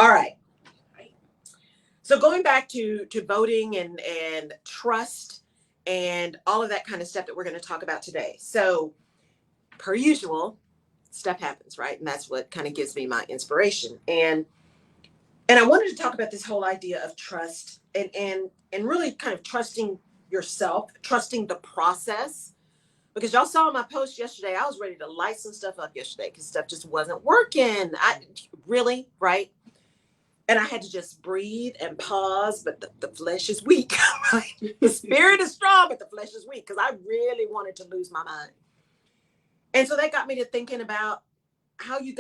All right. So going back to voting and trust and all of that kind of stuff that we're going to talk about today. So per usual, stuff happens, right? And that's what kind of gives me my inspiration. And I wanted to talk about this whole idea of trust and really kind of trusting yourself, trusting the process. Because y'all saw my post yesterday, I was ready to light some stuff up yesterday because stuff just wasn't working. I really, right? And I had to just breathe and pause, but the flesh is weak. Right? The spirit is strong, but the flesh is weak because I really wanted to lose my mind. And so that got me to thinking about how you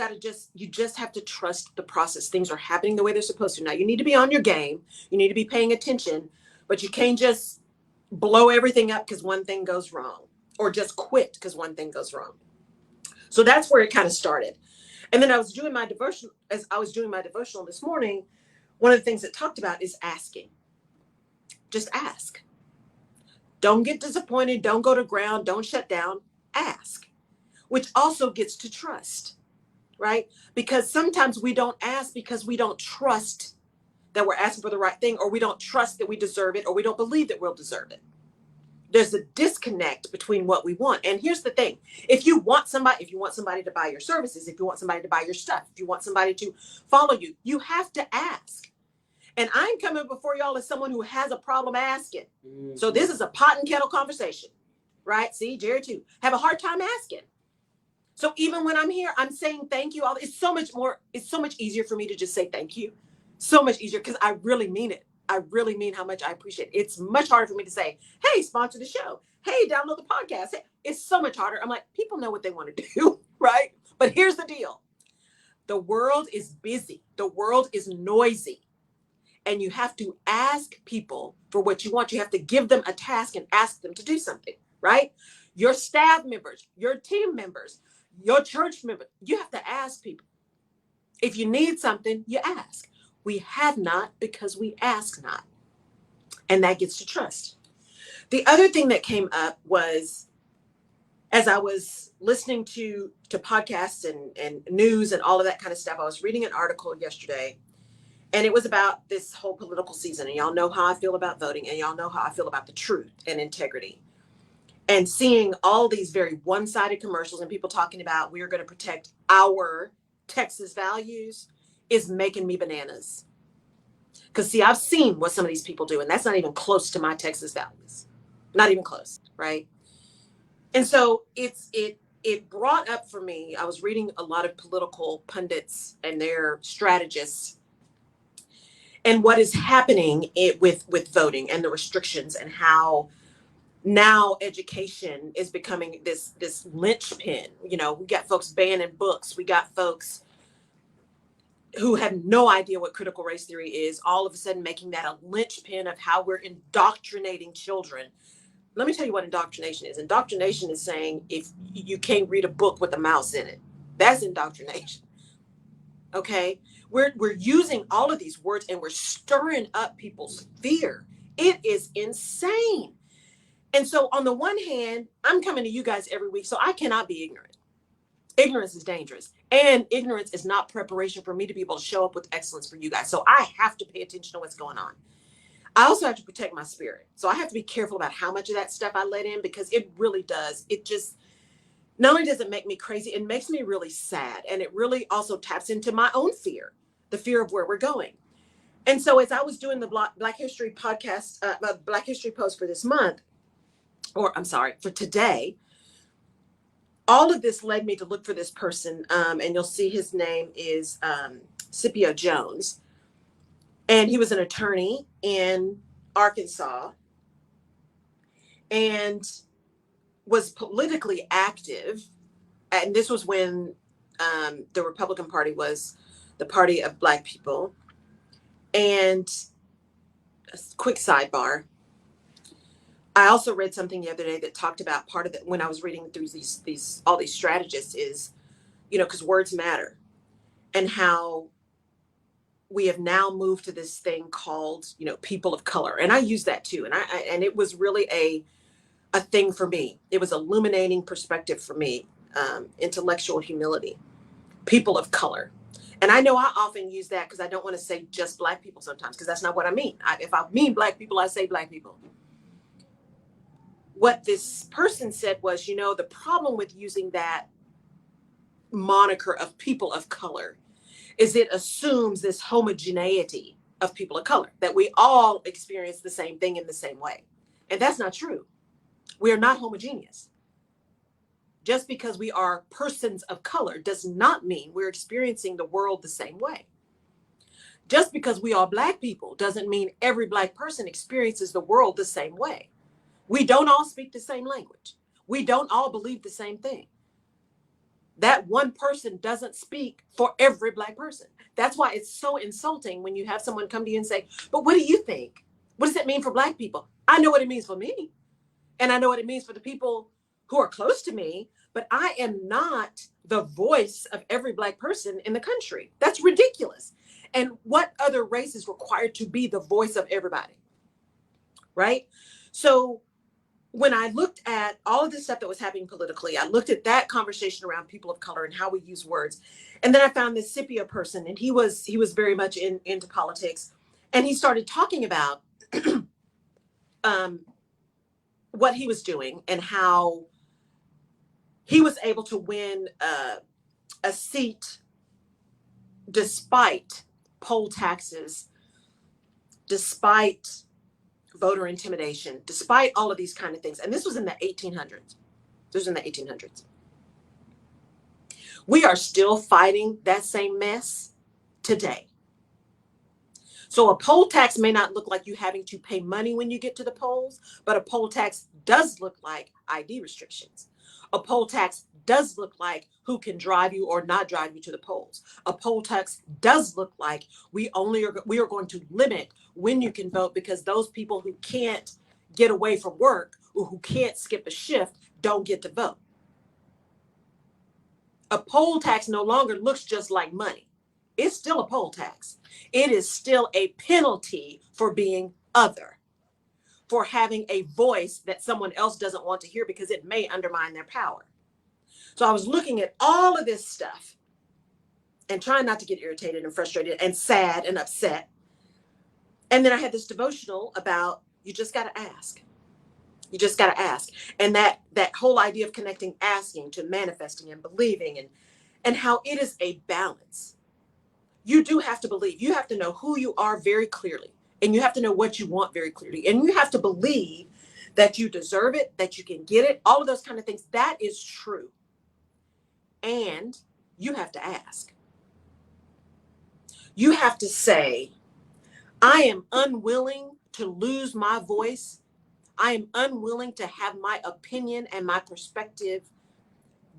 just have to trust the process. Things are happening the way they're supposed to. Now you need to be on your game. You need to be paying attention, but you can't just blow everything up because one thing goes wrong or just quit because one thing goes wrong. So that's where it kind of started. And then as I was doing my devotional this morning, one of the things it talked about is asking. Just ask. Don't get disappointed. Don't go to ground. Don't shut down. Ask, which also gets to trust, right? Because sometimes we don't ask because we don't trust that we're asking for the right thing, or we don't trust that we deserve it, or we don't believe that we'll deserve it. There's a disconnect between what we want. And here's the thing. If you want somebody to buy your services, if you want somebody to buy your stuff, if you want somebody to follow you, you have to ask. And I'm coming before y'all as someone who has a problem asking. Mm-hmm. So this is a pot and kettle conversation, right? See, Jerry too. Have a hard time asking. So even when I'm here, I'm saying thank you. It's so much easier for me to just say thank you. So much easier because I really mean it. I really mean how much I appreciate it. It's much harder for me to say, hey, sponsor the show. Hey, download the podcast. Hey, it's so much harder. I'm like, people know what they want to do, right? But here's the deal. The world is busy. The world is noisy. And you have to ask people for what you want. You have to give them a task and ask them to do something, right? Your staff members, your team members, your church members, you have to ask people. If you need something, you ask. We have not because we ask not. And that gets to trust. The other thing that came up was as I was listening to podcasts and news and all of that kind of stuff, I was reading an article yesterday. And it was about this whole political season. And y'all know how I feel about voting. And y'all know how I feel about the truth and integrity. And seeing all these very one-sided commercials and people talking about we're going to protect our Texas values is making me bananas. Because, see, I've seen what some of these people do. And that's not even close to my Texas values. Not even close, right? And so it brought up for me, I was reading a lot of political pundits and their strategists and what is happening with voting and the restrictions and how now education is becoming this linchpin. You know, we got folks banning books. We got folks who have no idea what critical race theory is, all of a sudden making that a linchpin of how we're indoctrinating children. Let me tell you what indoctrination is. Indoctrination is saying if you can't read a book with a mouse in it, that's indoctrination. Okay, we're using all of these words and we're stirring up people's fear. It is insane. And so on the one hand, I'm coming to you guys every week, so I cannot be ignorant. Ignorance is dangerous, and ignorance is not preparation for me to be able to show up with excellence for you guys. So I have to pay attention to what's going on. I also have to protect my spirit. So I have to be careful about how much of that stuff I let in, because it really does. It just, not only does it make me crazy, it makes me really sad. And it really also taps into my own fear, the fear of where we're going. And so as I was doing the Black History podcast, Black History post for this month, or I'm sorry, for today, all of this led me to look for this person. And you'll see his name is Scipio Jones. And he was an attorney in Arkansas and was politically active. And this was when the Republican Party was the party of Black people. And a quick sidebar, I also read something the other day that talked about part of it when I was reading through all these strategists is, you know, because words matter, and how we have now moved to this thing called, you know, people of color. And I use that too. And it was really a thing for me. It was illuminating perspective for me, intellectual humility, people of color. And I know I often use that because I don't want to say just Black people sometimes, because that's not what I mean. If I mean Black people, I say Black people. What this person said was, the problem with using that moniker of people of color is it assumes this homogeneity of people of color, that we all experience the same thing in the same way. And that's not true. We are not homogeneous. Just because we are persons of color does not mean we're experiencing the world the same way. Just because we are Black people doesn't mean every Black person experiences the world the same way. We don't all speak the same language. We don't all believe the same thing. That one person doesn't speak for every Black person. That's why it's so insulting when you have someone come to you and say, but what do you think? What does it mean for Black people? I know what it means for me. And I know what it means for the people who are close to me, but I am not the voice of every Black person in the country. That's ridiculous. And what other race is required to be the voice of everybody? Right? So when I looked at all of this stuff that was happening politically, I looked at that conversation around people of color and how we use words. And then I found this Scipio person, and he was very much into politics. And he started talking about what he was doing and how he was able to win a seat despite poll taxes, despite voter intimidation, despite all of these kind of things. And this was in the 1800s. This was in the 1800s. We are still fighting that same mess today. So a poll tax may not look like you having to pay money when you get to the polls, but a poll tax does look like ID restrictions. A poll tax does look like who can drive you or not drive you to the polls. A poll tax does look like we are going to limit when you can vote, because those people who can't get away from work or who can't skip a shift don't get to vote. A poll tax no longer looks just like money. It's still a poll tax. It is still a penalty for being other, for having a voice that someone else doesn't want to hear because it may undermine their power. So I was looking at all of this stuff and trying not to get irritated and frustrated and sad and upset. And then I had this devotional about you just got to ask. You just got to ask. And that whole idea of connecting asking to manifesting and believing, and how it is a balance. You do have to believe. You have to know who you are very clearly. And you have to know what you want very clearly. And you have to believe that you deserve it, that you can get it, all of those kind of things. That is true. And you have to ask. You have to say, I am unwilling to lose my voice. I am unwilling to have my opinion and my perspective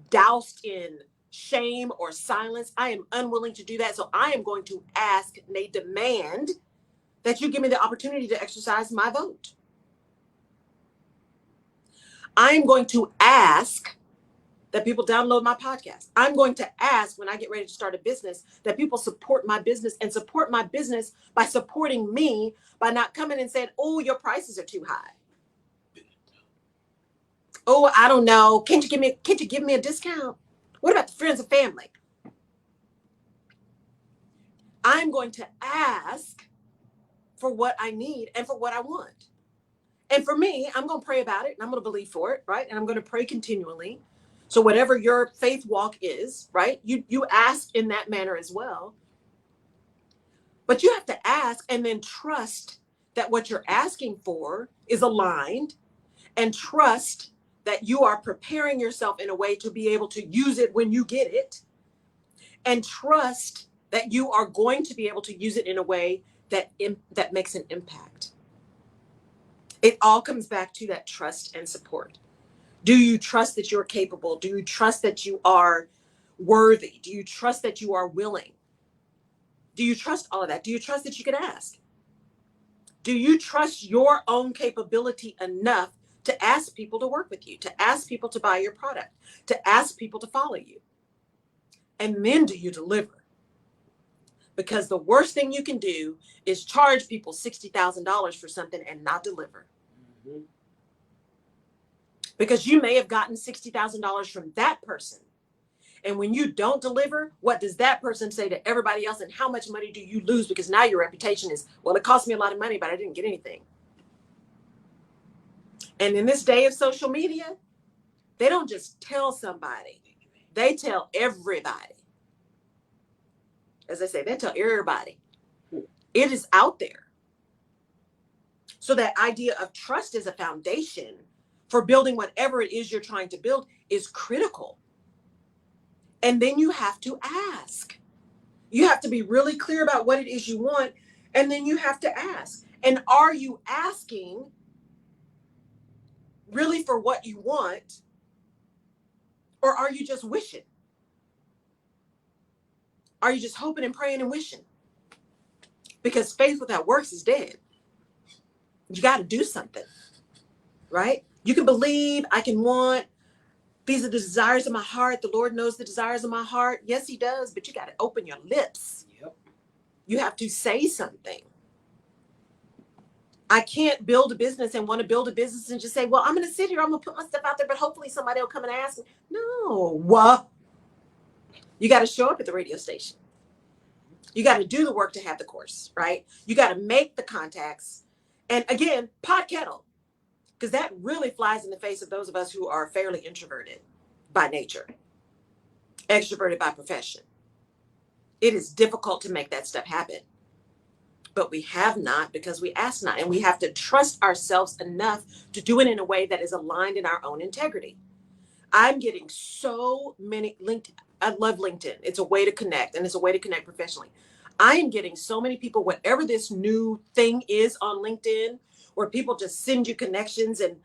doused in shame or silence. I am unwilling to do that. So I am going to ask and they demand that you give me the opportunity to exercise my vote. I'm going to ask that people download my podcast. I'm going to ask when I get ready to start a business that people support my business, and support my business by supporting me, by not coming and saying, oh, your prices are too high. Oh, I don't know. Can't you give me a discount? What about the friends and family? I'm going to ask for what I need and for what I want. And for me, I'm going to pray about it and I'm going to believe for it, right? And I'm going to pray continually. So whatever your faith walk is, right? You ask in that manner as well. But you have to ask and then trust that what you're asking for is aligned, and trust that you are preparing yourself in a way to be able to use it when you get it, and trust that you are going to be able to use it in a way that makes an impact. It all comes back to that trust and support. Do you trust that you're capable? Do you trust that you are worthy? Do you trust that you are willing? Do you trust all of that? Do you trust that you can ask? Do you trust your own capability enough to ask people to work with you, to ask people to buy your product, to ask people to follow you? And then do you deliver? Because the worst thing you can do is charge people $60,000 for something and not deliver. Mm-hmm. Because you may have gotten $60,000 from that person, And when you don't deliver, what does that person say to everybody else? And how much money do you lose? Because now your reputation is, well, it cost me a lot of money, but I didn't get anything. And in this day of social media, they don't just tell somebody, they tell everybody. As I say, they tell everybody. It is out there. So that idea of trust as a foundation for building whatever it is you're trying to build is critical. And then you have to ask. You have to be really clear about what it is you want. And then you have to ask. And are you asking really for what you want? Or are you just wishing? Are you just hoping and praying and wishing? Because faith without works is dead. You got to do something, right? You can believe, I can want. These are the desires of my heart. The Lord knows the desires of my heart. Yes, he does, but you got to open your lips. Yep. You have to say something. I can't build a business and want to build a business and just say, well, I'm going to sit here. I'm going to put my stuff out there, but hopefully somebody will come and ask me. No. What? You got to show up at the radio station. You got to do the work to have the course, right? You got to make the contacts. And again, pot kettle. Because that really flies in the face of those of us who are fairly introverted by nature, extroverted by profession. It is difficult to make that stuff happen. But we have not because we ask not. And we have to trust ourselves enough to do it in a way that is aligned in our own integrity. I'm getting so many LinkedIn. I love LinkedIn. It's a way to connect, and it's a way to connect professionally. I am getting so many people, whatever this new thing is on LinkedIn, where people just send you connections and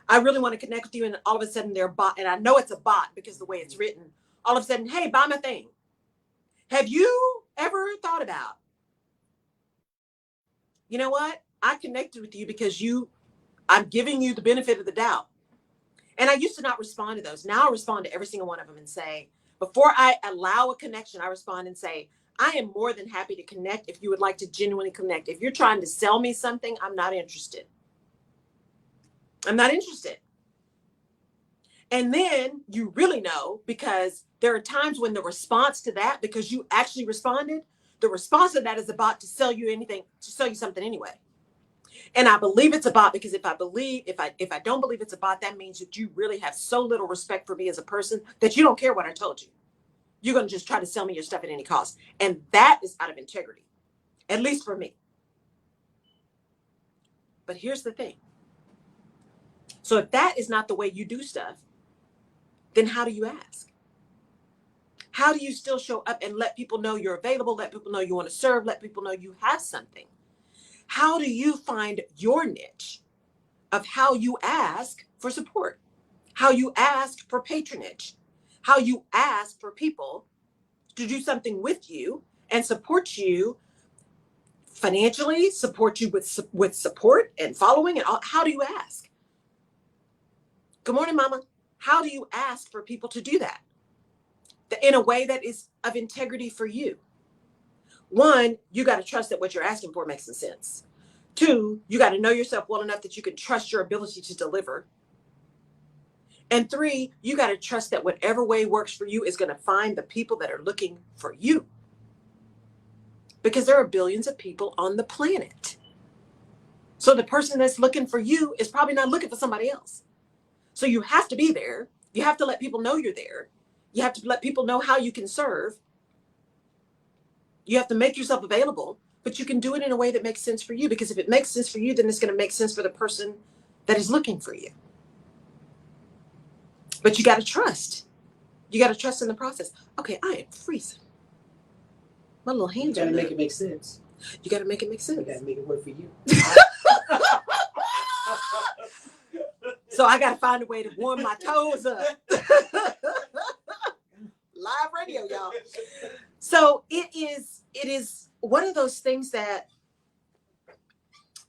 I really want to connect with you. And all of a sudden they're bot. And I know it's a bot because the way it's written, all of a sudden, hey, buy my thing. Have you ever thought about, you know what? I connected with you because I'm giving you the benefit of the doubt. And I used to not respond to those. Now I respond to every single one of them and say, before I allow a connection, I respond and say, I am more than happy to connect if you would like to genuinely connect. If you're trying to sell me something, I'm not interested. I'm not interested. And then you really know, because there are times when the response to that, because you actually responded, the response to that is about to sell you anything, to sell you something anyway. And I believe it's a bot because if I don't believe it's a bot, that means that you really have so little respect for me as a person that you don't care what I told you. You're going to just try to sell me your stuff at any cost. And that is out of integrity, at least for me. But here's the thing. So if that is not the way you do stuff, then how do you ask? How do you still show up and let people know you're available, let people know you want to serve, let people know you have something? How do you find your niche of how you ask for support, how you ask for patronage, how you ask for people to do something with you and support you financially, support you with support and following and all? How do you ask? Good morning, mama. How do you ask for people to do that in a way that is of integrity for you? One, you got to trust that what you're asking for makes some sense. Two, you got to know yourself well enough that you can trust your ability to deliver. And three, you got to trust that whatever way works for you is going to find the people that are looking for you. Because there are billions of people on the planet. So the person that's looking for you is probably not looking for somebody else. So you have to be there. You have to let people know you're there. You have to let people know how you can serve. You have to make yourself available, but you can do it in a way that makes sense for you. Because if it makes sense for you, then it's going to make sense for the person that is looking for you. But you got to trust. You got to trust in the process. Okay, I am freezing. My little hands are. You got to make it make sense. You got to make it make sense. You got to make it work for you. So I got to find a way to warm my toes up. Live radio, y'all. So it is one of those things that,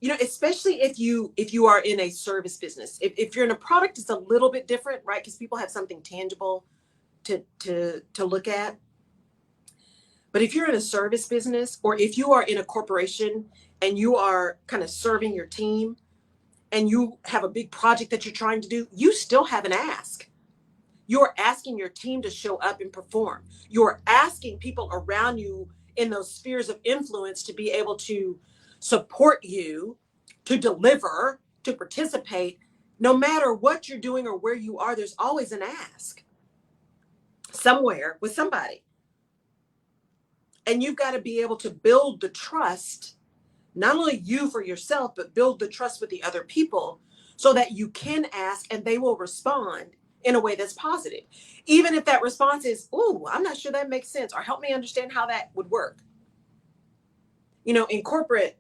you know, especially if you are in a service business, if you're in a product, it's a little bit different, right? Because people have something tangible to look at. But if you're in a service business, or if you are in a corporation and you are kind of serving your team and you have a big project that you're trying to do, you still have an ask. You're asking your team to show up and perform. You're asking people around you in those spheres of influence to be able to support you, to deliver, to participate. No matter what you're doing or where you are, there's always an ask somewhere with somebody. And you've got to be able to build the trust, not only you for yourself, but build the trust with the other people so that you can ask and they will respond in a way that's positive. Even if that response is, "Oh, I'm not sure that makes sense," or "help me understand how that would work." You know, in corporate,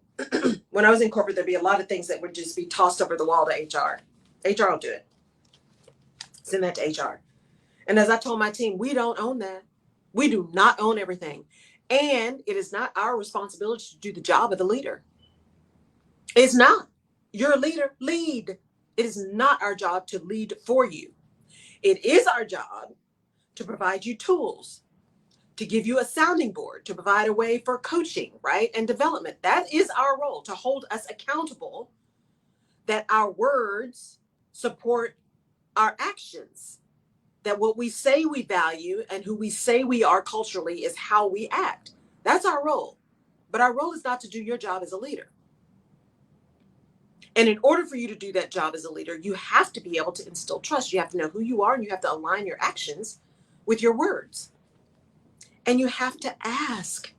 when I was in corporate, there'd be a lot of things that would just be tossed over the wall to HR. HR will do it. Send that to HR. And as I told my team, we don't own that. We do not own everything. And it is not our responsibility to do the job of the leader. It's not. You're a leader, lead. It is not our job to lead for you. It is our job to provide you tools, to give you a sounding board, to provide a way for coaching, right? And development. That is our role, to hold us accountable that our words support our actions, that what we say we value and who we say we are culturally is how we act. That's our role. But our role is not to do your job as a leader. And in order for you to do that job as a leader, you have to be able to instill trust. You have to know who you are and you have to align your actions with your words. And you have to ask.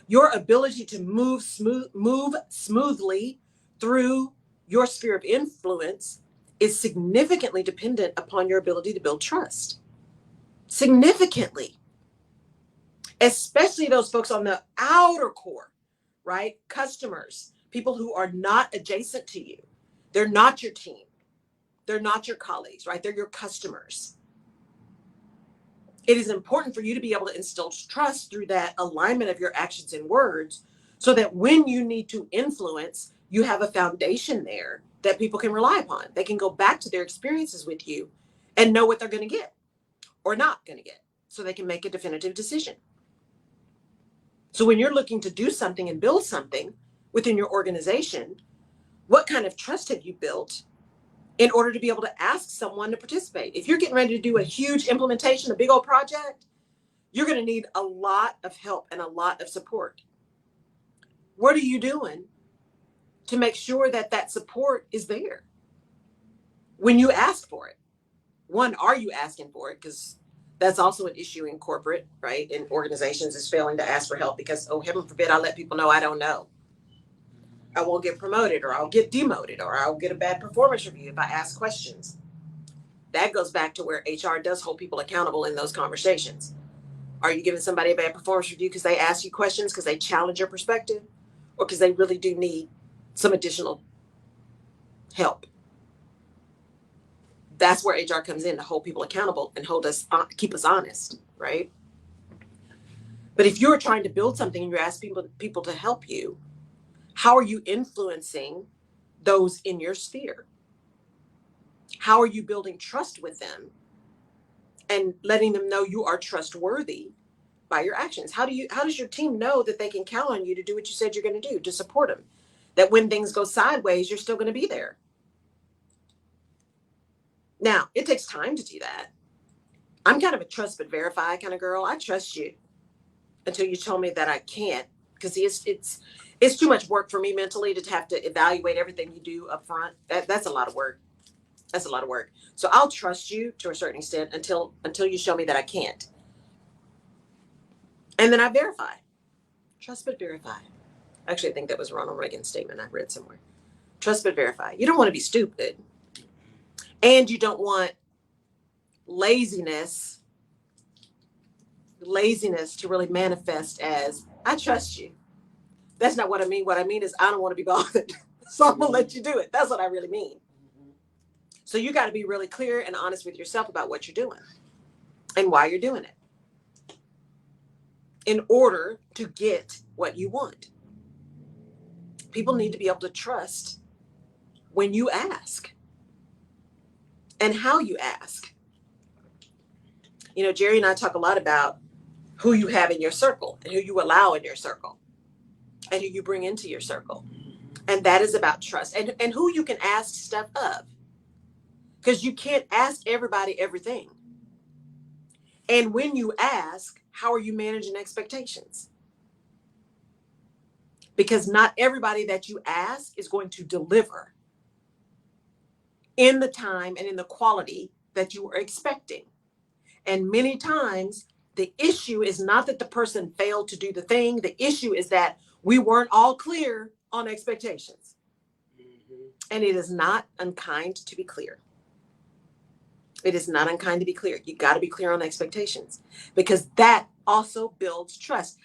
Your ability to move smoothly through your sphere of influence is significantly dependent upon your ability to build trust. Significantly. Especially those folks on the outer core, right? Customers, people who are not adjacent to you. They're not your team. They're not your colleagues, right? They're your customers. It is important for you to be able to instill trust through that alignment of your actions and words so that when you need to influence, you have a foundation there that people can rely upon. They can go back to their experiences with you and know what they're going to get or not going to get so they can make a definitive decision. So when you're looking to do something and build something within your organization, what kind of trust have you built in order to be able to ask someone to participate? If you're getting ready to do a huge implementation, a big old project, you're going to need a lot of help and a lot of support. What are you doing to make sure that that support is there when you ask for it? One, are you asking for it? Because that's also an issue in corporate, right? In organizations is failing to ask for help because, oh, heaven forbid, I let people know I don't know. I won't get promoted or I'll get demoted or I'll get a bad performance review if I ask questions. That goes back to where HR does hold people accountable in those conversations. Are you giving somebody a bad performance review because they ask you questions, because they challenge your perspective, or because they really do need some additional help? That's where HR comes in, to hold people accountable and keep us honest, right? But if you're trying to build something and you're asking people to help you, how are you influencing those in your sphere? How are you building trust with them and letting them know you are trustworthy by your actions? How does your team know that they can count on you to do what you said you're going to do, to support them? That when things go sideways, you're still going to be there. Now, it takes time to do that. I'm kind of a trust but verify kind of girl. I trust you until you tell me that I can't, because it's too much work for me mentally to have to evaluate everything you do up front. That's a lot of work. That's a lot of work. So I'll trust you to a certain extent until you show me that I can't. And then I verify. Trust but verify. Actually, I think that was Ronald Reagan's statement I read somewhere. Trust but verify. You don't want to be stupid. And you don't want laziness to really manifest as, I trust you. That's not what I mean. What I mean is I don't want to be bothered. So I'm going to let you do it. That's what I really mean. So you got to be really clear and honest with yourself about what you're doing and why you're doing it in order to get what you want. People need to be able to trust when you ask and how you ask. You know, Jerry and I talk a lot about who you have in your circle and who you allow in your circle and who you bring into your circle. And that is about trust and who you can ask stuff of. Because you can't ask everybody everything. And when you ask, how are you managing expectations? Because not everybody that you ask is going to deliver in the time and in the quality that you are expecting. And many times, the issue is not that the person failed to do the thing. The issue is that we weren't all clear on expectations. And it is not unkind to be clear. It is not unkind to be clear. You got to be clear on expectations, because that also builds trust.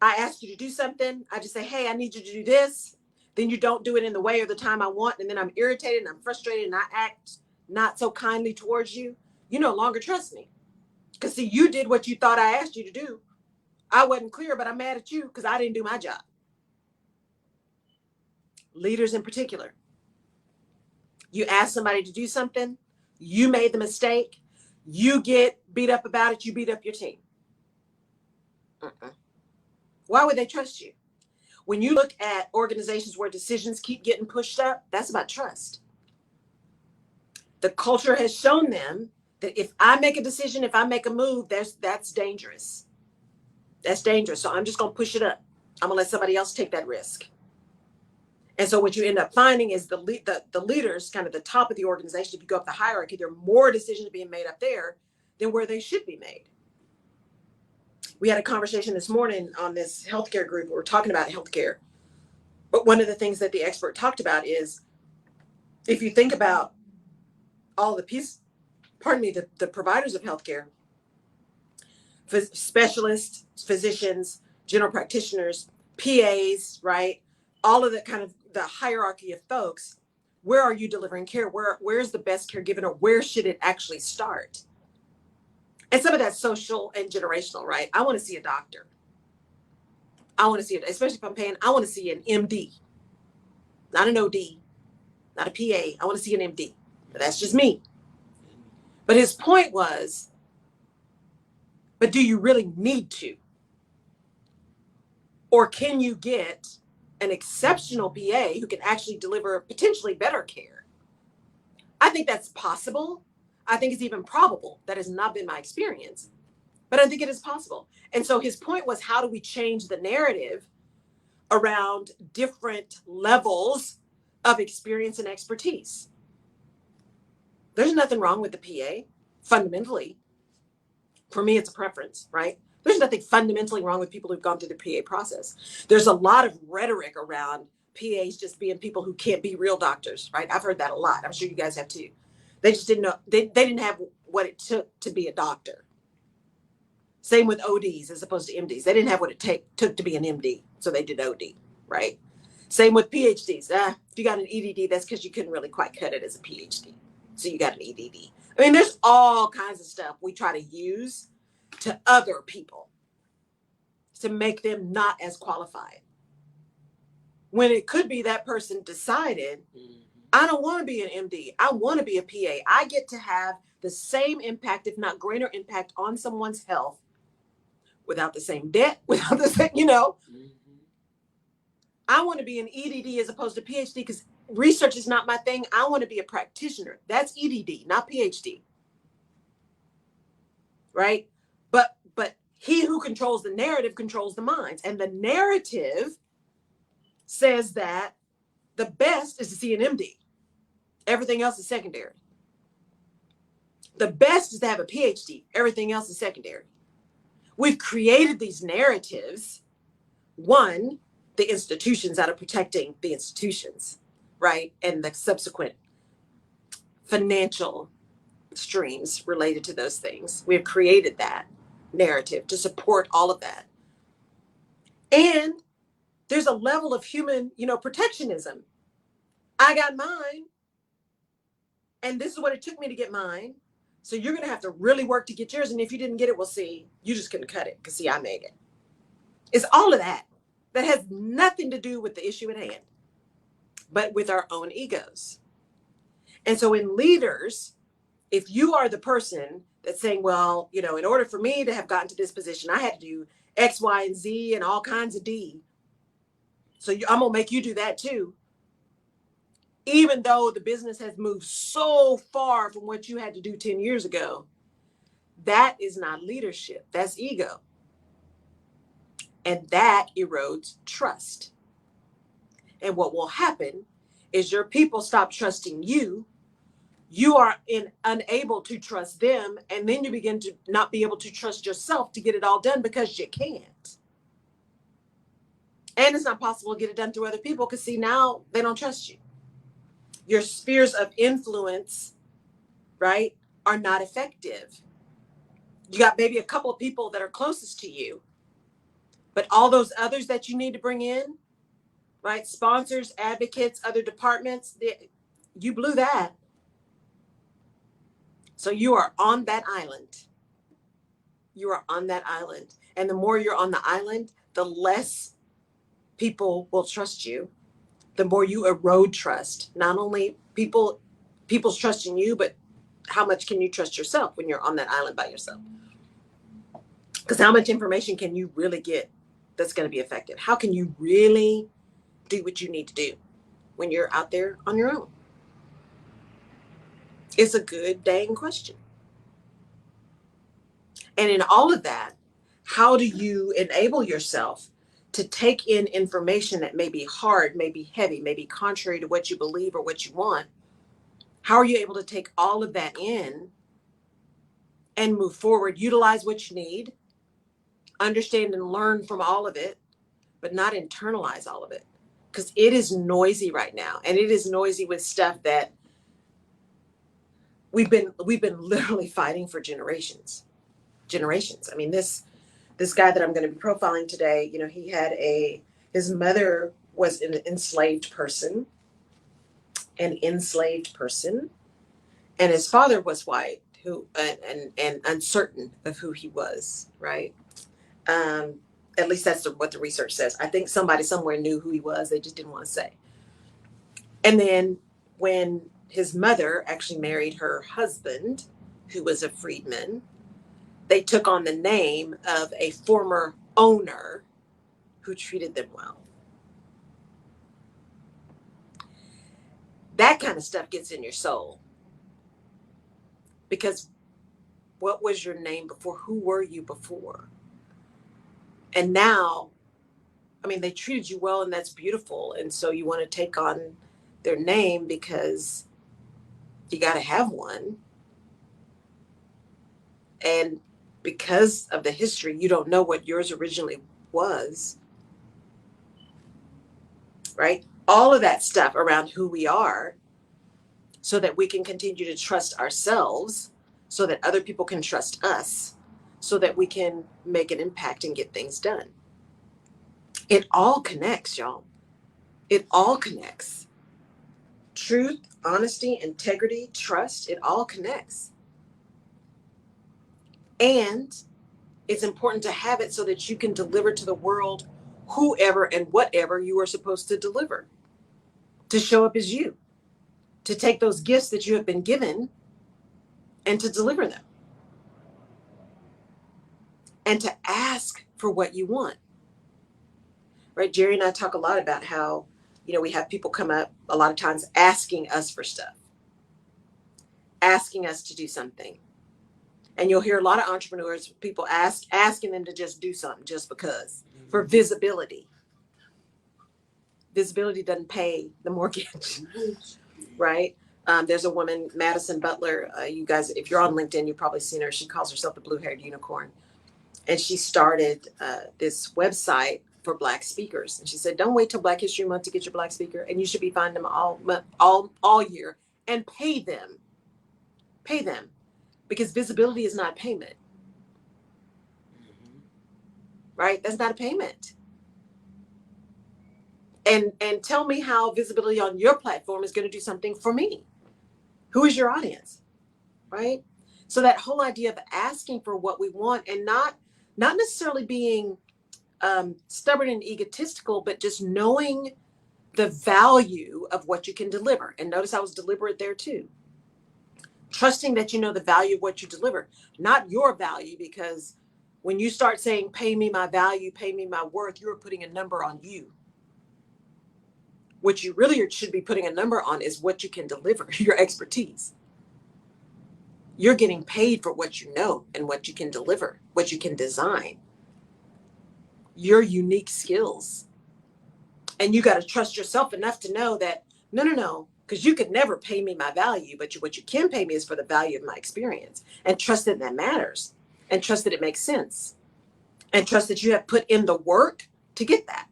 I ask you to do something. I just say, hey, I need you to do this. Then you don't do it in the way or the time I want. And then I'm irritated and I'm frustrated and I act not so kindly towards you. You no longer trust me. Because see, you did what you thought I asked you to do. I wasn't clear, but I'm mad at you because I didn't do my job. Leaders in particular. You ask somebody to do something, you made the mistake, you get beat up about it, you beat up your team. Why would they trust you? When you look at organizations where decisions keep getting pushed up, that's about trust. The culture has shown them that if I make a decision, if I make a move, that's dangerous. That's dangerous. So I'm just going to push it up. I'm going to let somebody else take that risk. And so what you end up finding is the leaders, kind of the top of the organization, if you go up the hierarchy, there are more decisions being made up there than where they should be made. We had a conversation this morning on this healthcare group. We were talking about healthcare. But one of the things that the expert talked about is, if you think about all the the providers of healthcare, specialists, physicians, general practitioners, PAs, right? All of the kind of the hierarchy of folks, where are you delivering care? Where's the best care given, or where should it actually start? And some of that's social and generational, right? I want to see a doctor. I want to see it, especially if I'm paying, I want to see an MD, not an OD, not a PA. I want to see an MD. But that's just me. But his point was, but do you really need to? Or can you get an exceptional PA who can actually deliver potentially better care? I think that's possible. I think it's even probable. That has not been my experience, but I think it is possible. And so his point was, how do we change the narrative around different levels of experience and expertise? There's nothing wrong with the PA, fundamentally. For me, it's a preference, right? There's nothing fundamentally wrong with people who've gone through the PA process. There's a lot of rhetoric around PAs just being people who can't be real doctors, right? I've heard that a lot. I'm sure you guys have too. They just didn't know, they didn't have what it took to be a doctor. Same with ODs as opposed to MDs. They didn't have what it took to be an MD, so they did OD, right? Same with PhDs. If you got an EDD, that's because you couldn't really quite cut it as a PhD. So you got an EDD. I mean, there's all kinds of stuff we try to use to other people to make them not as qualified. When it could be that person decided, I don't want to be an MD. I want to be a PA. I get to have the same impact, if not greater impact, on someone's health without the same debt, without the same, I want to be an EDD as opposed to PhD, because research is not my thing. I want to be a practitioner. That's EDD, not PhD. Right? But he who controls the narrative controls the minds. And the narrative says that the best is to see an MD. Everything else is secondary. The best is to have a PhD. Everything else is secondary. We've created these narratives. One, the institutions, out of protecting the institutions, right? And the subsequent financial streams related to those things. We have created that narrative to support all of that. And there's a level of human, protectionism. I got mine, and this is what it took me to get mine. So you're going to have to really work to get yours. And if you didn't get it, we'll see. You just couldn't cut it because, see, I made it. It's all of that. That has nothing to do with the issue at hand, but with our own egos. And so in leaders, if you are the person that's saying, well, in order for me to have gotten to this position, I had to do X, Y, and Z and all kinds of D. So I'm going to make you do that too. Even though the business has moved so far from what you had to do 10 years ago, That is not leadership. That's ego. And that erodes trust. And what will happen is your people stop trusting you. You are unable to trust them. And then you begin to not be able to trust yourself to get it all done because you can't. And it's not possible to get it done through other people because, see, now they don't trust you. Your spheres of influence, right, are not effective. You got maybe a couple of people that are closest to you, but all those others that you need to bring in, right, sponsors, advocates, other departments, you blew that. So you are on that island. You are on that island. And the more you're on the island, the less people will trust you. The more you erode trust. Not only people's trust in you, but how much can you trust yourself when you're on that island by yourself? Because how much information can you really get that's going to be effective? How can you really do what you need to do when you're out there on your own? It's a good dang question. And in all of that, how do you enable yourself to take in information that may be hard, may be heavy, may be contrary to what you believe or what you want? How are you able to take all of that in and move forward, utilize what you need, understand and learn from all of it, but not internalize all of it? Because it is noisy right now, and it is noisy with stuff that we've been literally fighting for generations. I mean, this guy that I'm going to be profiling today, you know, his mother was an enslaved person, and his father was white, who and uncertain of who he was, right? At least that's what the research says. I think somebody somewhere knew who he was, they just didn't want to say. And then when his mother actually married her husband, who was a freedman, they took on the name of a former owner who treated them well. That kind of stuff gets in your soul. Because what was your name before? Who were you before? And now, I mean, they treated you well, and that's beautiful. And so you want to take on their name because you got to have one. And because of the history, you don't know what yours originally was, right? All of that stuff around who we are, so that we can continue to trust ourselves, so that other people can trust us, so that we can make an impact and get things done. It all connects, y'all. It all connects. Truth, honesty, integrity, trust, it all connects. And it's important to have it so that you can deliver to the world whoever and whatever you are supposed to deliver, to show up as you, to take those gifts that you have been given and to deliver them, and to ask for what you want. Right? Jerry and I talk a lot about how, you know, we have people come up a lot of times asking us for stuff, asking us to do something. And you'll hear a lot of entrepreneurs, people asking them to just do something just because, for visibility. Visibility doesn't pay the mortgage, right? There's a woman, Madison Butler. You guys, if you're on LinkedIn, you've probably seen her. She calls herself the blue-haired unicorn. And she started this website for Black speakers. And she said, don't wait till Black History Month to get your Black speaker. And you should be finding them all year, and pay them. Pay them. Because visibility is not payment. Right? That's not a payment. And tell me how visibility on your platform is going to do something for me. Who is your audience? Right? So that whole idea of asking for what we want, and not necessarily being stubborn and egotistical, but just knowing the value of what you can deliver. And notice I was deliberate there too. Trusting that you know the value of what you deliver, not your value, because when you start saying, pay me my value, pay me my worth, you're putting a number on you. What you really should be putting a number on is what you can deliver, your expertise. You're getting paid for what you know and what you can deliver, what you can design, your unique skills. And you got to trust yourself enough to know that, no, because you could never pay me my value, but what you can pay me is for the value of my experience, and trust that that matters, and trust that it makes sense, and trust that you have put in the work to get that.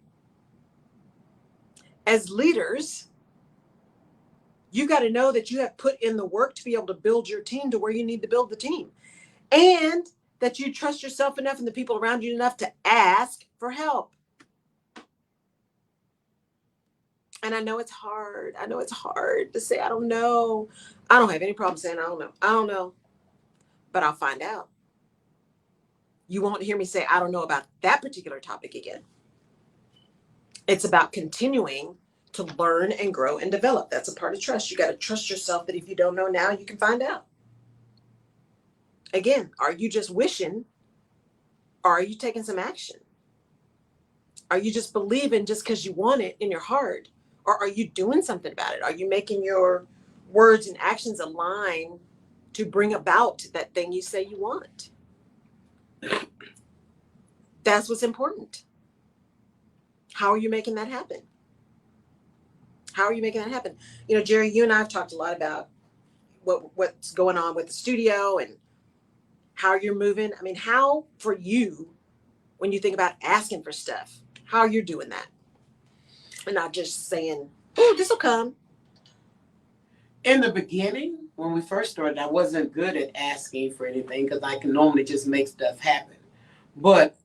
As leaders, you got to know that you have put in the work to be able to build your team to where you need to build the team, and that you trust yourself enough and the people around you enough to ask for help. And I know it's hard. I know it's hard to say, I don't know. I don't have any problem saying, I don't know. I don't know. But I'll find out. You won't hear me say, I don't know about that particular topic again. It's about continuing to learn and grow and develop. That's a part of trust. You got to trust yourself that if you don't know now, you can find out. Again, are you just wishing, or are you taking some action? Are you just believing just because you want it in your heart? Or are you doing something about it? Are you making your words and actions align to bring about that thing you say you want? That's what's important. How are you making that happen? How are you making that happen? You know, Jerry, you and I have talked a lot about what's going on with the studio and how you're moving. I mean, how for you, when you think about asking for stuff, how you're doing that? And not just saying, oh, this will come. In the beginning, when we first started, I wasn't good at asking for anything because I can normally just make stuff happen. But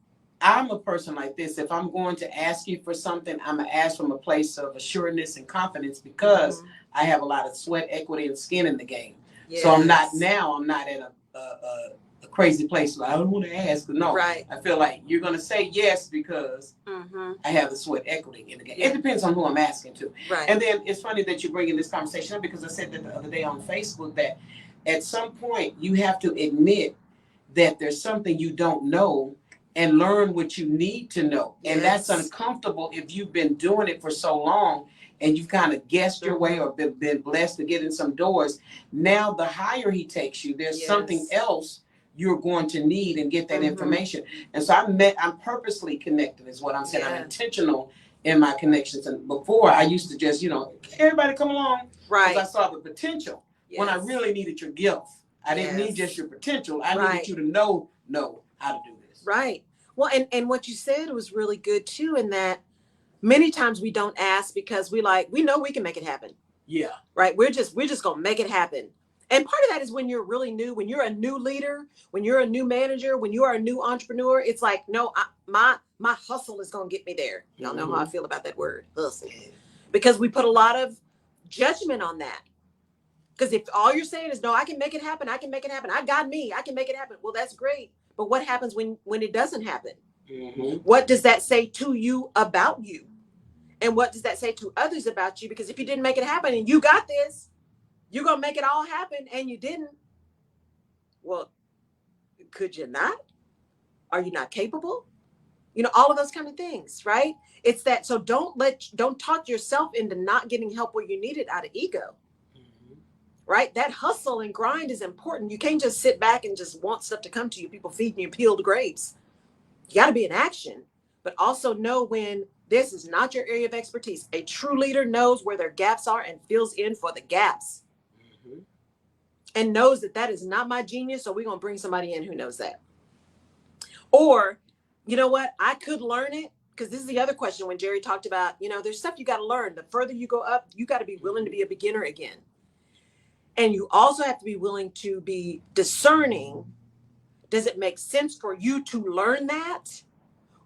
I'm a person like this. If I'm going to ask you for something, I'm going to ask from a place of assuredness and confidence because I have a lot of sweat, equity, and skin in the game. Yes. So I'm not at a crazy place. Like, I don't want to ask. No, right. I feel like you're going to say yes because I have the sweat equity in the game. Yeah. It depends on who I'm asking to. Right. And then it's funny that you're bringing this conversation up because I said that the other day on Facebook that at some point you have to admit that there's something you don't know and learn what you need to know. Yes. And that's uncomfortable if you've been doing it for so long and you've kind of guessed your way or been blessed to get in some doors. Now the higher he takes you, there's something else you're going to need and get that information. And so I'm purposely connected is what I'm saying. I'm intentional in my connections. And before I used to just, everybody come along. Right. Because I saw the potential when I really needed your gift. I didn't need just your potential. I needed you to know how to do this. Right. Well, and what you said was really good too, in that many times we don't ask because we know we can make it happen. Yeah. Right. We're just going to make it happen. And part of that is when you're really new, when you're a new leader, when you're a new manager, when you are a new entrepreneur, it's like, no, my hustle is going to get me there. Y'all know how I feel about that word, hustle. Because we put a lot of judgment on that. Because if all you're saying is, no, I can make it happen. I can make it happen. I got me. I can make it happen. Well, that's great. But what happens when it doesn't happen? What does that say to you about you? And what does that say to others about you? Because if you didn't make it happen and you got this, you're going to make it all happen and you didn't. Well, could you not? Are you not capable? All of those kind of things, right? It's that. So don't talk yourself into not getting help where you need it out of ego, right? That hustle and grind is important. You can't just sit back and just want stuff to come to you. People feeding you peeled grapes. You got to be in action, but also know when this is not your area of expertise. A true leader knows where their gaps are and fills in for the gaps. And knows that is not my genius, so we're going to bring somebody in who knows that. Or, you know what? I could learn it, because this is the other question when Jerry talked about, there's stuff you got to learn. The further you go up, you got to be willing to be a beginner again. And you also have to be willing to be discerning. Does it make sense for you to learn that?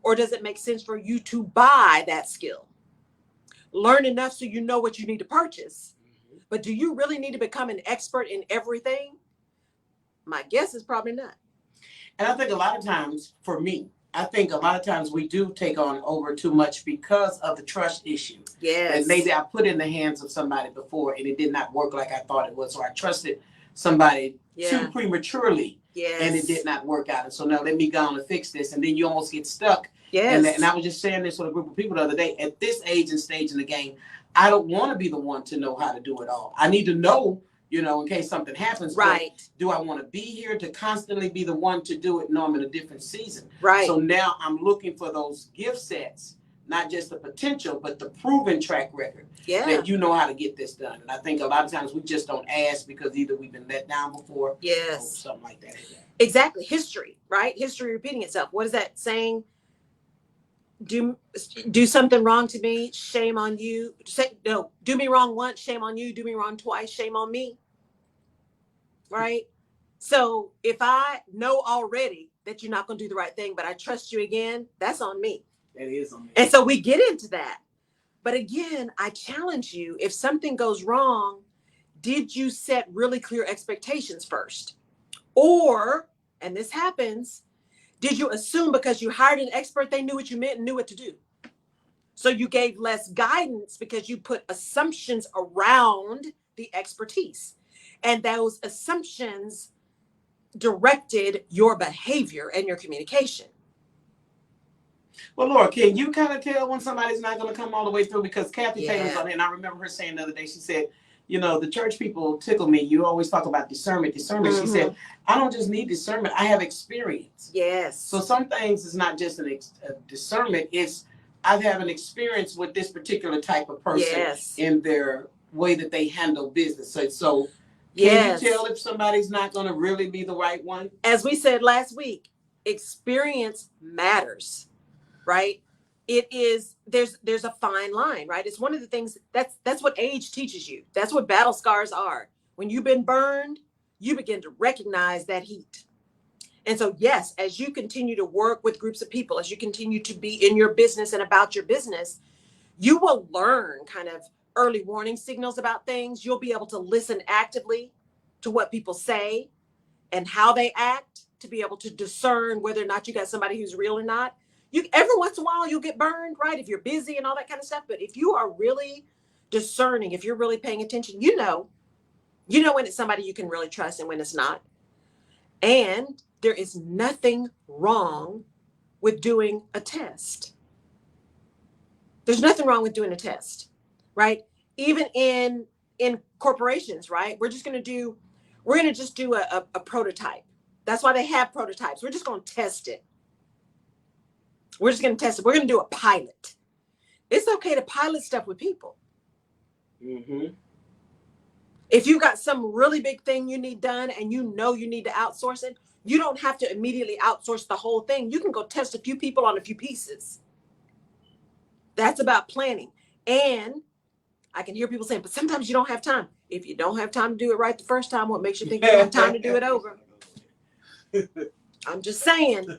Or does it make sense for you to buy that skill? Learn enough so you know what you need to purchase. But do you really need to become an expert in everything? My guess is probably not. And I think a lot of times, for me, we do take on over too much because of the trust issue. Yes. And maybe I put in the hands of somebody before and it did not work like I thought it was, or I trusted somebody too prematurely. Yes. And it did not work out. And so now let me go on and fix this. And then you almost get stuck. Yes. And I was just saying this with a group of people the other day. At this age and stage in the game, I don't want to be the one to know how to do it all. I need to know, you know, in case something happens. Right. But do I want to be here to constantly be the one to do it? No, I'm in a different season. Right. So now I'm looking for those gift sets, not just the potential, but the proven track record Yeah. that you know how to get this done. And I think a lot of times we just don't ask because either we've been let down before or Yes. something like that. Exactly. History, right? History repeating itself. What is that saying? Do something wrong to me, shame on you. Do me wrong once, shame on you. Do me wrong twice, shame on me. Right? So if I know already that you're not going to do the right thing, but I trust you again, that's on me. That is on me. And so we get into that. But again, I challenge you, if something goes wrong, did you set really clear expectations first? Or, and this happens, did you assume because you hired an expert, they knew what you meant and knew what to do? So you gave less guidance because you put assumptions around the expertise. And those assumptions directed your behavior and your communication. Well, Laura, can you kind of tell when somebody's not going to come all the way through? Because Kathy Taylor's on it, and I remember her saying the other day, she said, you know, the church people tickle me. You always talk about discernment. Mm-hmm. She said, I don't just need discernment. I have experience. Yes. So some things is not just a discernment. It's I've had an experience with this particular type of person in their way that they handle business. So can you tell if somebody's not going to really be the right one? As we said last week, experience matters, right? It is, there's a fine line, right? It's one of the things that's what age teaches you. That's what battle scars are. When you've been burned, you begin to recognize that heat. And so, yes, as you continue to work with groups of people, as you continue to be in your business and about your business, you will learn kind of early warning signals about things. You'll be able to listen actively to what people say and how they act to be able to discern whether or not you got somebody who's real or not. Every once in a while you'll get burned, right? If you're busy and all that kind of stuff. But if you are really discerning, if you're really paying attention, you know when it's somebody you can really trust and when it's not. And there is nothing wrong with doing a test. There's nothing wrong with doing a test, right? Even in corporations, right? We're just going to just do a prototype. That's why they have prototypes. We're just going to test it. We're just going to test it. We're going to do a pilot. It's okay to pilot stuff with people. Mm-hmm. If you got some really big thing you need done and you know you need to outsource it, you don't have to immediately outsource the whole thing. You can go test a few people on a few pieces. That's about planning. And I can hear people saying, but sometimes you don't have time. If you don't have time to do it right the first time, what makes you think you have time to do it over? I'm just saying,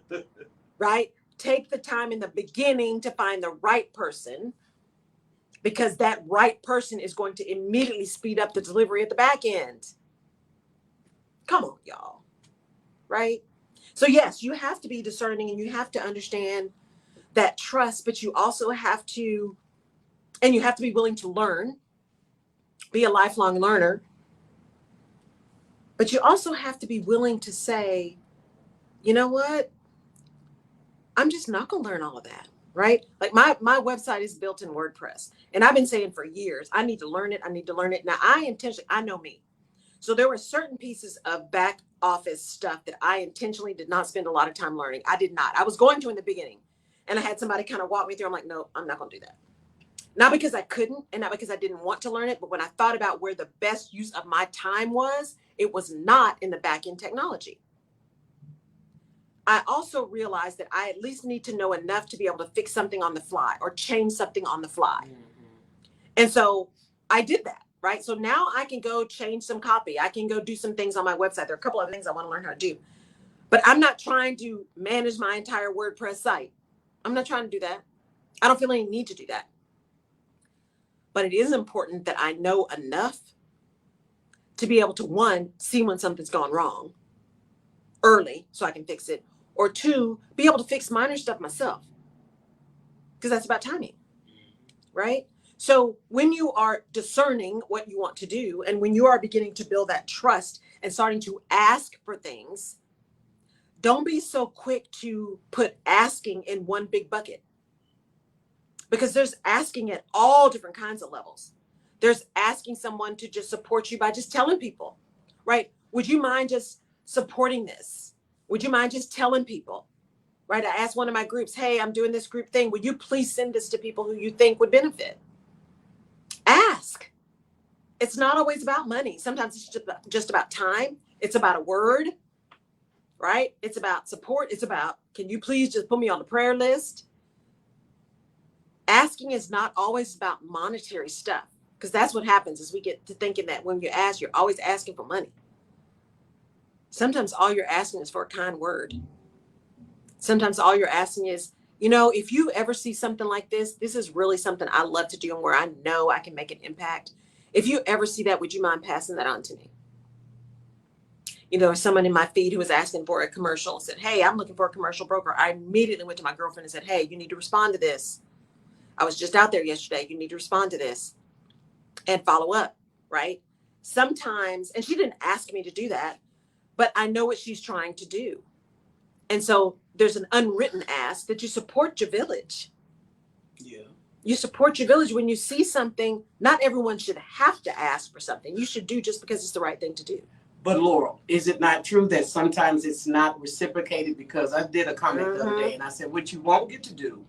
right? Take the time in the beginning to find the right person, because that right person is going to immediately speed up the delivery at the back end. Come on, y'all. Right? So yes, you have to be discerning and you have to understand that trust, but you also have to, and you have to be willing to learn, be a lifelong learner. But you also have to be willing to say, you know what? I'm just not going to learn all of that, right? Like my website is built in WordPress. And I've been saying for years, I need to learn it. I need to learn it. Now, I know me. So there were certain pieces of back office stuff that I intentionally did not spend a lot of time learning. I did not. I was going to in the beginning. And I had somebody kind of walk me through. I'm like, no, I'm not going to do that. Not because I couldn't and not because I didn't want to learn it. But when I thought about where the best use of my time was, it was not in the back end technology. I also realized that I at least need to know enough to be able to fix something on the fly or change something on the fly. Mm-hmm. And so I did that, right? So now I can go change some copy. I can go do some things on my website. There are a couple of things I want to learn how to do. But I'm not trying to manage my entire WordPress site. I'm not trying to do that. I don't feel any need to do that. But it is important that I know enough to be able to, one, see when something's gone wrong early so I can fix it, or two, be able to fix minor stuff myself, because that's about timing, right? So when you are discerning what you want to do, and when you are beginning to build that trust and starting to ask for things, don't be so quick to put asking in one big bucket, because there's asking at all different kinds of levels. There's asking someone to just support you by just telling people, right? Would you mind just supporting this? Would you mind just telling people, right? I asked one of my groups, hey, I'm doing this group thing. Would you please send this to people who you think would benefit? Ask. It's not always about money. Sometimes it's just about time. It's about a word, right? It's about support. It's about, can you please just put me on the prayer list? Asking is not always about monetary stuff, because that's what happens is we get to thinking that when you ask, you're always asking for money. Sometimes all you're asking is for a kind word. Sometimes all you're asking is, if you ever see something like this is really something I love to do and where I know I can make an impact. If you ever see that, would you mind passing that on to me? Someone in my feed who was asking for a commercial said, hey, I'm looking for a commercial broker. I immediately went to my girlfriend and said, hey, you need to respond to this. I was just out there yesterday. You need to respond to this and follow up, right? Sometimes, and she didn't ask me to do that, but I know what she's trying to do. And so there's an unwritten ask that you support your village. Yeah. You support your village when you see something. Not everyone should have to ask for something. You should do just because it's the right thing to do. But Laurel, is it not true that sometimes it's not reciprocated? Because I did a comment the other day and I said, what you won't get to do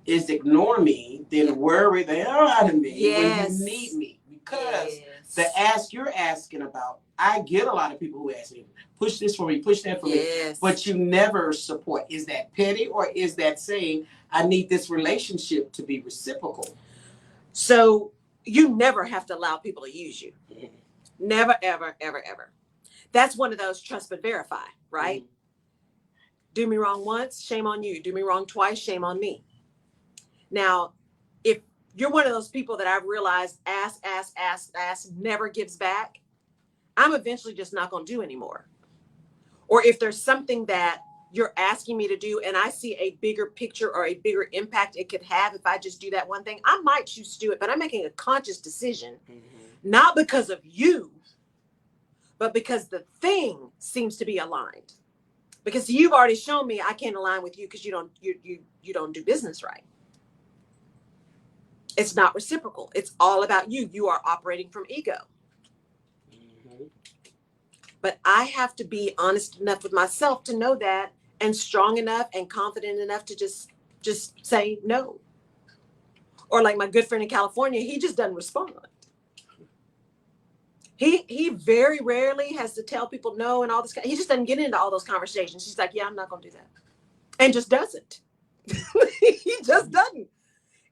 is ignore me, then worry the hell out of me when you need me. Because the ask you're asking about, I get a lot of people who ask me, push this for me, push that for me, but you never support. Is that petty, or is that saying, I need this relationship to be reciprocal? So you never have to allow people to use you. Never, ever, ever, ever. That's one of those trust but verify, right? Do me wrong once, shame on you. Do me wrong twice, shame on me. Now, if you're one of those people that I've realized ask, never gives back, I'm eventually just not going to do anymore. Or if there's something that you're asking me to do and I see a bigger picture or a bigger impact it could have if I just do that one thing, I might choose to do it, but I'm making a conscious decision, not because of you, but because the thing seems to be aligned. Because you've already shown me I can't align with you because you don't do business right. It's not reciprocal. It's all about you. You are operating from ego. But I have to be honest enough with myself to know that, and strong enough and confident enough to just say no. Or like my good friend in California, he just doesn't respond. He very rarely has to tell people no and all this. He just doesn't get into all those conversations. He's like, yeah, I'm not going to do that. And just doesn't. He just doesn't.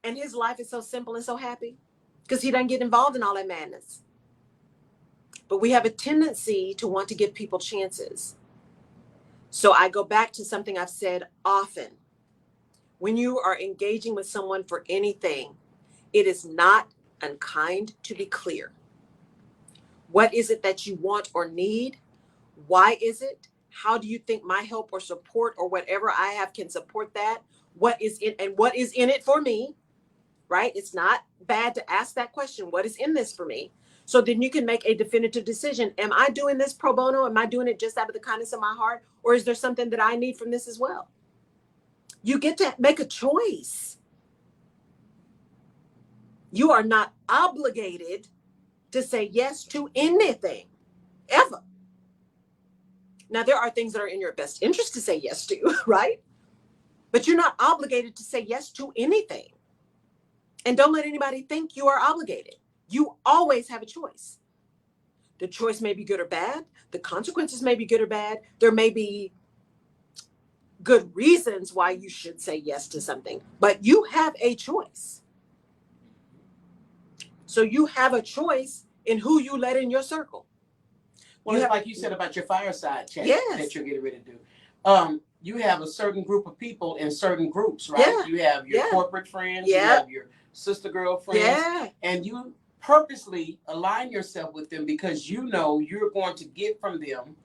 And his life is so simple and so happy because he doesn't get involved in all that madness. But we have a tendency to want to give people chances. So I go back to something I've said often. When you are engaging with someone for anything, it is not unkind to be clear. What is it that you want or need? Why is it? How do you think my help or support or whatever I have can support that? What is it and what is in it for me? Right? It's not bad to ask that question. What is in this for me? So then you can make a definitive decision. Am I doing this pro bono? Am I doing it just out of the kindness of my heart? Or is there something that I need from this as well? You get to make a choice. You are not obligated to say yes to anything, ever. Now, there are things that are in your best interest to say yes to, right? But you're not obligated to say yes to anything. And don't let anybody think you are obligated. You always have a choice. The choice may be good or bad. The consequences may be good or bad. There may be good reasons why you should say yes to something, but you have a choice. So you have a choice in who you let in your circle. Well, it's like you said about your fireside chat that you're getting ready to do. You have a certain group of people in certain groups, right? Yeah. You have your corporate friends, you have your sister girlfriends, and you purposely align yourself with them because you know you're going to get from them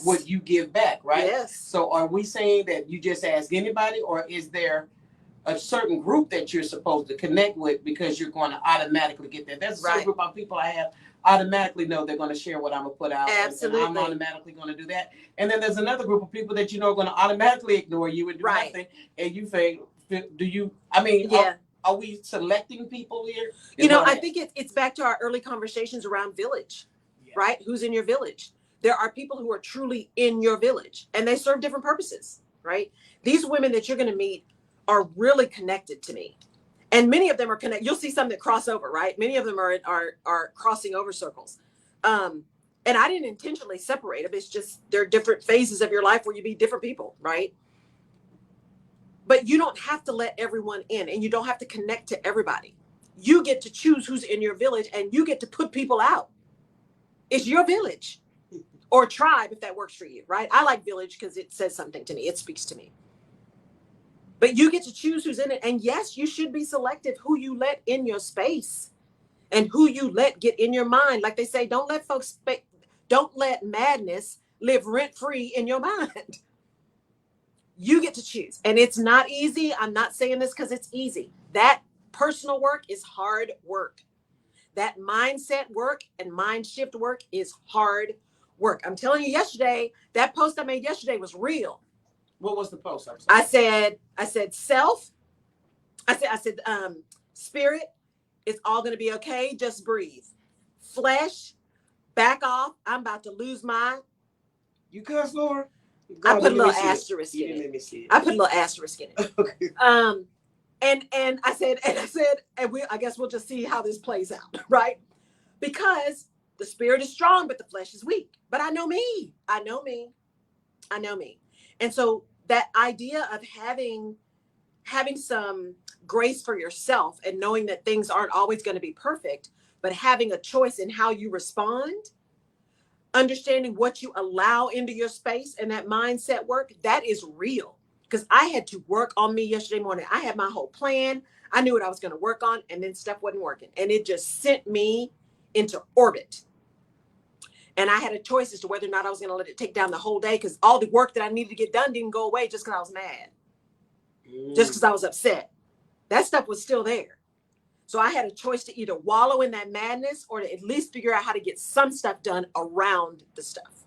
what you give back, right? Yes. So are we saying that you just ask anybody, or is there a certain group that you're supposed to connect with because you're going to automatically get there? There's a certain group of people I have automatically know they're going to share what I'm going to put out. Absolutely. And I'm automatically going to do that. And then there's another group of people that you know are going to automatically ignore you and do nothing. And you think, do you, I mean, are we selecting people here? You know, I think it's back to our early conversations around village, Yeah. right? Who's in your village? There are people who are truly in your village and they serve different purposes, right? These women that you're going to meet are really connected to me. And many of them are connected. You'll see some that cross over, right? Many of them are crossing over circles. And I didn't intentionally separate them. It's just there are different phases of your life where you meet different people, right? But you don't have to let everyone in and you don't have to connect to everybody. You get to choose who's in your village and you get to put people out. It's your village or tribe if that works for you, right? I like village because it says something to me. It speaks to me. But you get to choose who's in it. And yes, you should be selective who you let in your space and who you let get in your mind. Like they say, don't let madness live rent free in your mind. You get to choose. And it's not easy. I'm not saying this because it's easy. That personal work is hard work. That mindset work and mind shift work is hard work. I'm telling you, yesterday, that post I made yesterday was real. What was the post? I said self. I said spirit, it's all going to be okay. Just breathe. Flesh, back off. I'm about to lose my. You cuss, Laura? I put a little asterisk in it. Let me see it. I put a little asterisk in it. Okay. And I said, I guess we'll just see how this plays out, right? Because the spirit is strong, but the flesh is weak. But I know me. And so that idea of having some grace for yourself and knowing that things aren't always going to be perfect, but having a choice in how you respond, understanding what you allow into your space and that mindset work, that is real. Because I had to work on me yesterday morning. I had my whole plan. I knew what I was going to work on, and then stuff wasn't working. And it just sent me into orbit. And I had a choice as to whether or not I was going to let it take down the whole day, because all the work that I needed to get done didn't go away just because I was mad, just because I was upset. That stuff was still there. So I had a choice to either wallow in that madness or to at least figure out how to get some stuff done around the stuff.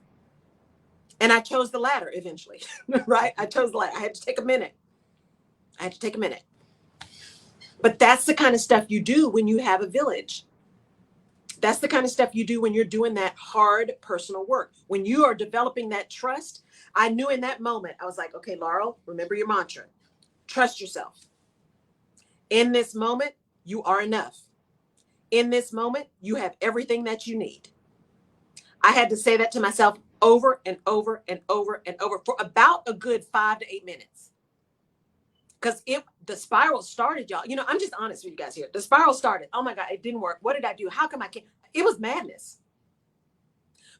And I chose the latter eventually, right? I chose the latter. I had to take a minute. But that's the kind of stuff you do when you have a village. That's the kind of stuff you do when you're doing that hard personal work. When you are developing that trust, I knew in that moment, I was like, okay, Laurel, remember your mantra. Trust yourself. In this moment, you are enough. In this moment, you have everything that you need. I had to say that to myself over and over and over and over for about a good 5 to 8 minutes. Because the spiral started, y'all. You know, I'm just honest with you guys here. The spiral started. Oh my God, it didn't work. What did I do? How come I can't? It was madness.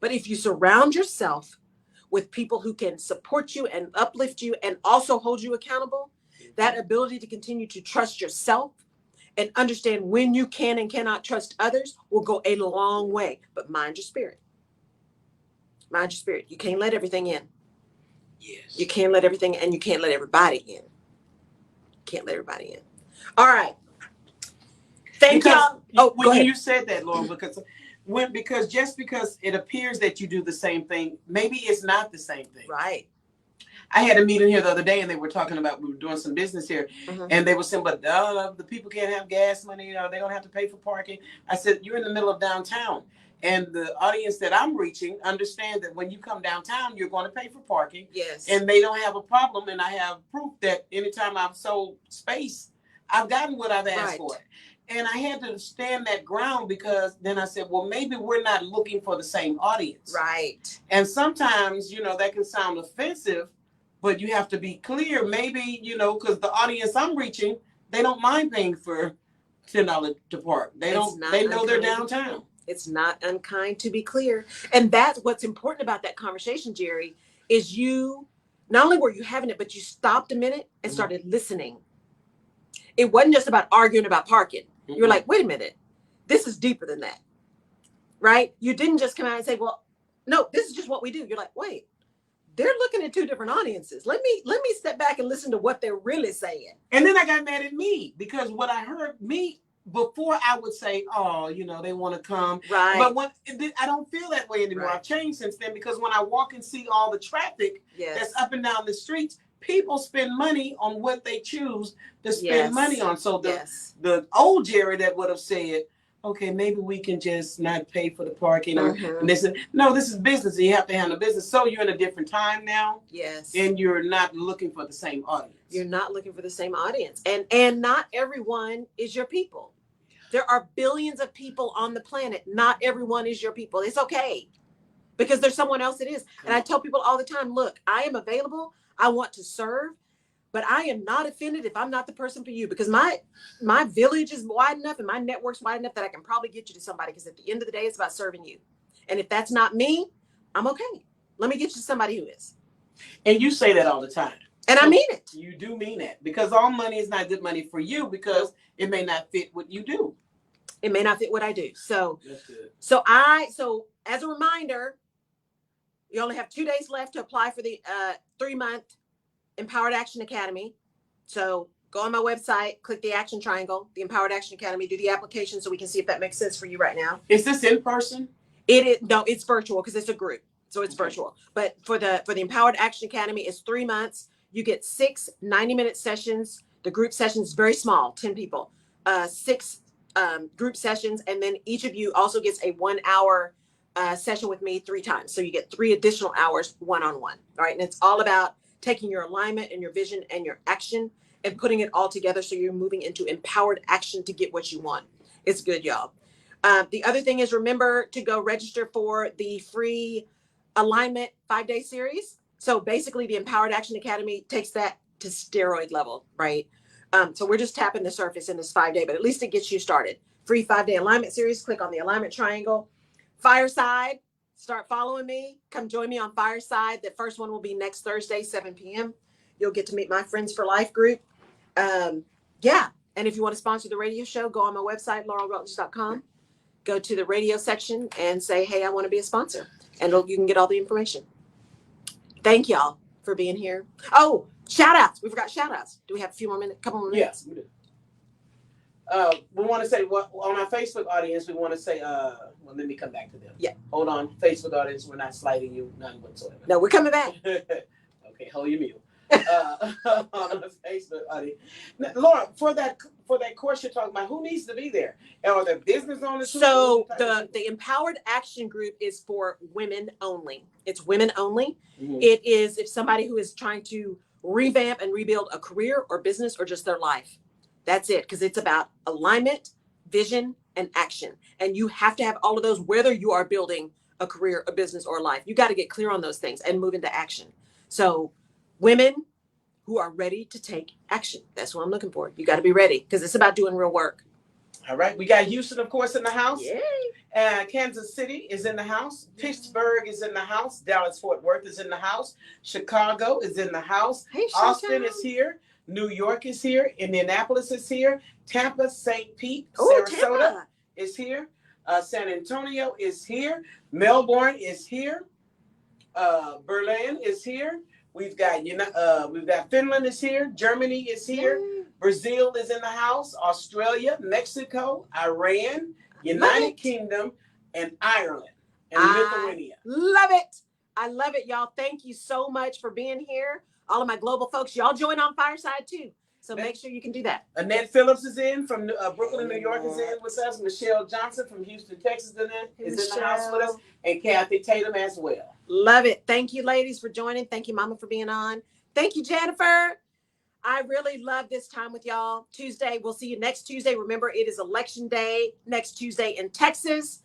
But if you surround yourself with people who can support you and uplift you and also hold you accountable, that ability to continue to trust yourself and understand when you can and cannot trust others will go a long way. But mind your spirit. Mind your spirit. You can't let everything in. Yes. You can't let everything, and you can't let everybody in. Can't let everybody in. All right. Thank y'all. Oh, go ahead. You said that, Laura, because just because it appears that you do the same thing, maybe it's not the same thing. Right. I had a meeting here the other day, and they were talking about, we were doing some business here, and they were saying, but the people can't have gas money, you know, they don't have to pay for parking. I said, you're in the middle of downtown, and the audience that I'm reaching understand that when you come downtown, you're going to pay for parking. Yes. And they don't have a problem, and I have proof that anytime I've sold space, I've gotten what I've asked for. And I had to stand that ground, because then I said, well, maybe we're not looking for the same audience. Right. And sometimes, you know, that can sound offensive, but you have to be clear. Maybe, you know, because the audience I'm reaching, they don't mind paying for $10 to park. They know they're downtown. It's not unkind to be clear. And that's what's important about that conversation, Jerry, is you, not only were you having it, but you stopped a minute and started listening. It wasn't just about arguing about parking. You're like, wait a minute, this is deeper than that, right? You didn't just come out and say, well, no, this is just what we do. You're like, wait, they're looking at two different audiences. Let me step back and listen to what they're really saying. And then I got mad at me, because what I heard before, I would say, oh, you know, they want to come. Right. But I don't feel that way anymore. Right. I've changed since then, because when I walk and see all the traffic that's up and down the streets, people spend money on what they choose to spend Yes. money on. So Yes. the old Jerry that would have said, okay, maybe we can just not pay for the parking or and this is business. And you have to handle business. So you're in a different time now. Yes. And you're not looking for the same audience. You're not looking for the same audience. And not everyone is your people. There are billions of people on the planet. Not everyone is your people. It's okay. Because there's someone else that is. And I tell people all the time, look, I am available. I want to serve, but I am not offended if I'm not the person for you, because my village is wide enough and my network's wide enough that I can probably get you to somebody, because at the end of the day, it's about serving you. And if that's not me, I'm okay. Let me get you to somebody who is. And you say that all the time. And so I mean it. You do mean that, because all money is not good money for you, because it may not fit what you do. It may not fit what I do. So that's good. So as a reminder, you only have 2 days left to apply for the 3-month Empowered Action Academy. So go on my website, click the action triangle, the Empowered Action Academy, do the application so we can see if that makes sense for you right now. Is this in person? No, it's virtual, because it's a group. So it's virtual. But for the Empowered Action Academy, it's 3 months. You get 6 90-minute sessions. The group session is very small, 10 people, 6 group sessions. And then each of you also gets a 1-hour session with me 3 times. So you get 3 additional hours one-on-one. All right. And it's all about taking your alignment and your vision and your action and putting it all together so you're moving into empowered action to get what you want. It's good, y'all. The other thing is, remember to go register for the free alignment 5-day series. So basically the Empowered Action Academy takes that to steroid level, right? So we're just tapping the surface in this 5-day, but at least it gets you started. Free 5-day alignment series. Click on the alignment triangle. Fireside, start following me. Come join me on Fireside. The first one will be next Thursday, 7 p.m. You'll get to meet my Friends for Life group. Yeah. And if you want to sponsor the radio show, go on my website, laurelrutledge.com. Go to the radio section and say, hey, I want to be a sponsor. And you can get all the information. Thank y'all for being here. Oh, shout outs. We forgot shout outs. Do we have a few more minutes? Couple more minutes? Yes, we do. We want to say what on our Facebook audience. We want to say, well, let me come back to them. Yeah. Hold on, Facebook audience. We're not slighting you, none whatsoever. No, we're coming back. Okay, hold your mule. On the Facebook audience, now, Laura, for that course you're talking about, who needs to be there? Are there business owners? So the Empowered Action Group is for women only. It's women only. Mm-hmm. It is if somebody who is trying to revamp and rebuild a career or business or just their life. That's it, because it's about alignment, vision, and action. And you have to have all of those, whether you are building a career, a business, or a life. You got to get clear on those things and move into action. So women who are ready to take action. That's what I'm looking for. You got to be ready, because it's about doing real work. All right. We got Houston, of course, in the house. Yay. Kansas City is in the house. Pittsburgh is in the house. Dallas-Fort Worth is in the house. Chicago is in the house. Hey, Austin is here. New York is here. Indianapolis is here. Tampa, St. Pete, Sarasota Tampa is here. San Antonio is here. Melbourne is here. Berlin is here. We've got Finland is here. Germany is here. Yay. Brazil is in the house. Australia, Mexico, Iran, United Kingdom, and Ireland, and Lithuania. Love it. I love it, y'all. Thank you so much for being here. All of my global folks, y'all join on Fireside too. So make sure you can do that. Annette Phillips is in from Brooklyn, New York is in with us. Michelle Johnson from Houston, Texas is in the house with us. And Kathy Tatum as well. Love it. Thank you, ladies, for joining. Thank you, Mama, for being on. Thank you, Jennifer. I really love this time with y'all. Tuesday, we'll see you next Tuesday. Remember, it is election day next Tuesday in Texas.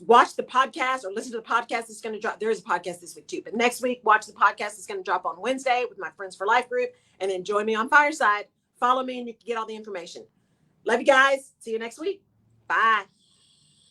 Watch the podcast or listen to the podcast that's going to drop. There is a podcast this week too, but next week, watch the podcast that's going to drop on Wednesday with my Friends for Life group, and then join me on Fireside. Follow me and you can get all the information. Love you guys. See you next week. Bye.